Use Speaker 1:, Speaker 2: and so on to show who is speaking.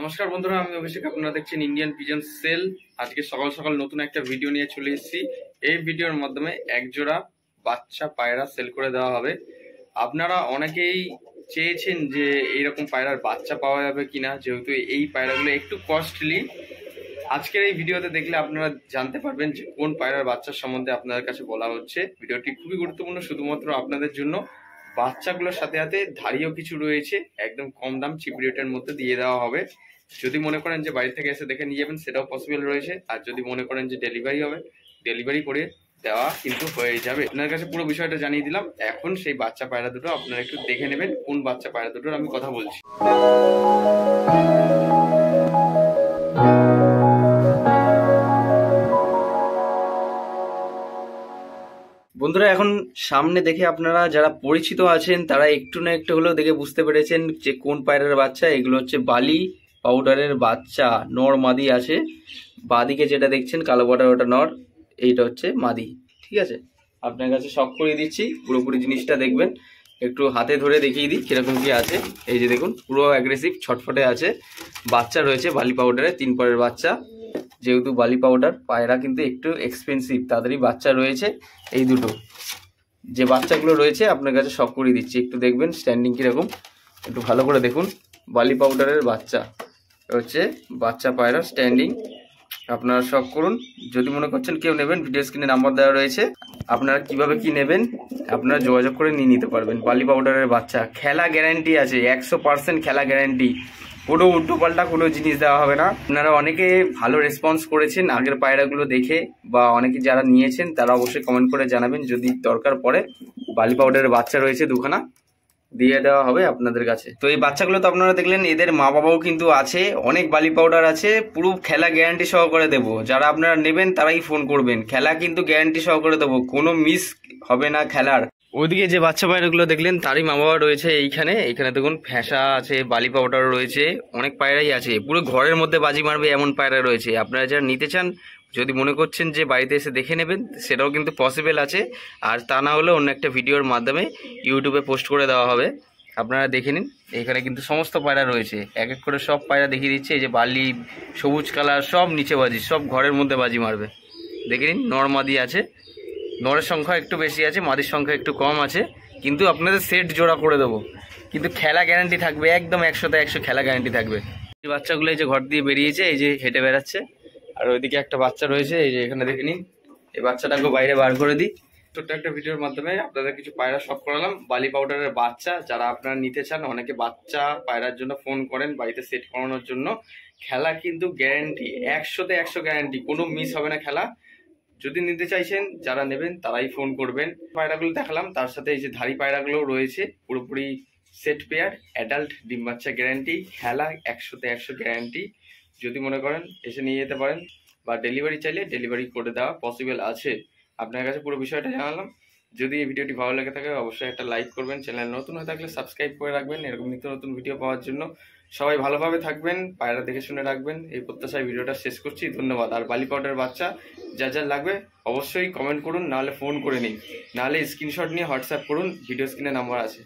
Speaker 1: নমস্কার বন্ধুরা, আমি অভিষেক। আপনারা দেখছেন ইন্ডিয়ান পিজন সেল। আজকে সকাল সকাল নতুন একটা ভিডিও নিয়ে চলে এসেছি। এই ভিডিওর মাধ্যমে একজোড়া বাচ্চা পায়রা সেল করে দেওয়া হবে। আপনারা অনেকেই চেয়েছেন যে এইরকম পায়রার বাচ্চা পাওয়া যাবে কিনা, যেহেতু এই পায়রাগুলো একটু কস্টলি। আজকের এই ভিডিওতে দেখলে আপনারা জানতে পারবেন যে কোন পায়রার বাচ্চার সম্বন্ধে আপনাদের কাছে বলা হচ্ছে। ভিডিওটি খুবই গুরুত্বপূর্ণ, শুধুমাত্র আপনাদের জন্য। বাচ্চাগুলোর সাথে সাথে ধাড়িও কিছু রয়েছে, একদম কম দাম চিপ রেটের মধ্যে দিয়ে দেওয়া হবে। যদি মনে করেন যে বাড়ি থেকে এসে দেখে নিয়ে যাবেন, সেটাও পসিবল রয়েছে। আর যদি মনে করেন যে ডেলিভারি হবে, ডেলিভারি করে দেওয়া কিন্তু হয়ে যাবে। আপনার কাছে পুরো বিষয়টা জানিয়ে দিলাম। এখন সেই বাচ্চা পায়রা দুটো আপনারা একটু দেখে নেবেন, কোন বাচ্চা পায়রা দুটোর আমি কথা বলছি। বন্ধুরা, এখন সামনে দেখে আপনারা যারা পরিচিত আছেন তারা একটু না একটু হলেও দেখে বুঝতে পেরেছেন যে কোন পায়রার বাচ্চা। এগুলো হচ্ছে বালি পাউডারের বাচ্চা, নর মাদি আছে। বাদিকে যেটা দেখছেন কালো বর্ডার, ওটা নর, এইটা হচ্ছে মাদি। ঠিক আছে, আপনার কাছে শখ করে দিচ্ছি, পুরোপুরি জিনিসটা দেখবেন। একটু হাতে ধরে দেখিয়ে দিই কিরকম কি আছে। এই যে দেখুন, পুরো অ্যাগ্রেসিভ ছটফটে আছে। বাচ্চা রয়েছে বালি পাউডারে, 3 পরের বাচ্চা। যেহেতু বালি পাউডার পায়রা কিন্তু একটু এক্সপেন্সিভ, তাদেরই বাচ্চা রয়েছে এই দুটো। যে বাচ্চাগুলো রয়েছে আপনার কাছে শখ করে দিচ্ছি, একটু দেখবেন স্ট্যান্ডিং কিরকম, একটু ভালো করে দেখুন। বালি পাউডারের বাচ্চা হচ্ছে বাচ্চা পায়রা স্ট্যান্ডিং। আপনারা শখ করুন। যদি মনে করছেন কেউ নেবেন, ভিডিও স্ক্রিনে নাম্বার দেওয়া রয়েছে। আপনারা কিভাবে কি নেবেন আপনারা যোগাযোগ করে নিয়ে নিতে পারবেন। বালি পাউডারের বাচ্চা, খেলা গ্যারান্টি আছে, 100% খেলা গ্যারান্টি। কোনো উল্টো পাল্টা কোনো জিনিস দেওয়া হবে না। আপনারা অনেকে ভালো রেসপন্স করেছেন আগের পায়রাগুলো দেখে, বা অনেকে যারা নিয়েছেন তারা অবশ্যই কমেন্ট করে জানাবেন। যদি দরকার পড়ে বালি পাউডারের বাচ্চা রয়েছে 2খানা, দিয়ে দেওয়া হবে আপনাদের কাছে। তো এই বাচ্চাগুলো তো আপনারা দেখলেন, এদের মা বাবাও কিন্তু আছে। অনেক বালি পাউডার আছে, পুরো খেলা গ্যারান্টি সহকারে দেবো। যারা আপনারা নেবেন তারাই ফোন করবেন, খেলা কিন্তু গ্যারান্টি সহকারে দেবো, কোনো মিস হবে না খেলার। ওইদিকে যে বাচ্চা পায়রাগুলো দেখলেন তারই মা বাবা রয়েছে এইখানে। এখানে দেখুন ফ্যাঁসা আছে, বালি পাউডার রয়েছে, অনেক পায়রাই আছে। পুরো ঘরের মধ্যে বাজি মারবে এমন পায়রা রয়েছে। আপনারা যারা নিতে চান, যদি মনে করছেন যে বাড়িতে এসে দেখে নেবেন, সেটাও কিন্তু পসিবল আছে। আর তা না হলে অন্য একটা ভিডিওর মাধ্যমে ইউটিউবে পোস্ট করে দেওয়া হবে, আপনারা দেখে নিন। এখানে কিন্তু সমস্ত পায়রা রয়েছে, এক এক করে সব পায়রা দেখিয়ে দিচ্ছে। এই যে বালি, সবুজ কালার, সব নিচে বাজি, সব ঘরের মধ্যে বাজি মারবে। দেখে নিন, নর মাদি আছে। নরের সংখ্যা একটু বেশি আছে, মাদির সংখ্যা একটু কম আছে। কিন্তু আপনাদের সেট জোড়া করে দেবো, কিন্তু খেলা গ্যারান্টি থাকবে, একদম 100তে 100 খেলা গ্যারান্টি থাকবে। এই বাচ্চাগুলো এই যে ঘর দিয়ে বেরিয়েছে, এই যে হেঁটে বেড়াচ্ছে। আর ওইদিকে একটা বাচ্চা রয়েছে, এই যে এখানে দেখে নিন। এই বাচ্চাটাকে বাইরে বার করে দিই। ছোট্ট একটা ভিডিওর মাধ্যমে আপনাদের কিছু পায়রা শখ করালাম। বালি পাউডারের বাচ্চা যারা আপনারা নিতে চান, অনেকে বাচ্চা পায়রার জন্য ফোন করেন বাড়িতে সেট করানোর জন্য। খেলা কিন্তু গ্যারান্টি, 100তে 100 গ্যারান্টি, কোনো মিস হবে না খেলা। যদি নিতে চাইছেন, যারা নেবেন তারাই ফোন করবেন। পায়রাগুলো দেখালাম, তার সাথে এই যে ধাড়ি পায়রাগুলো রয়েছে, পুরোপুরি সেট পেয়ার, অ্যাডাল্ট, ডিম বাচ্চা গ্যারান্টি, খেলা 100তে 100 গ্যারান্টি। যদি মনে করেন এসে নিয়ে যেতে পারেন, বা ডেলিভারি চাইলে ডেলিভারি করে দেওয়া পসিবল আছে। আপনার কাছে পুরো বিষয়টা জানালাম। যদি এই ভিডিওটি ভালো লেগে থাকে অবশ্যই একটা লাইক করবেন। চ্যানেল নতুন হয়ে থাকলে সাবস্ক্রাইব করে রাখবেন এরকম নিত্য নতুন ভিডিও পাওয়ার জন্য। সবাই ভালোভাবে থাকবেন, পায়রা দেখে শুনে রাখবেন, এই প্রত্যাশায় ভিডিওটা শেষ করছি। ধন্যবাদ। আর বালি পাউডার বাচ্চা যা যা লাগবে অবশ্যই কমেন্ট করুন, নাহলে ফোন করে নিন, নাহলে স্ক্রিনশট নিয়ে হোয়াটসঅ্যাপ করুন, ভিডিও স্ক্রিনে নাম্বার আছে।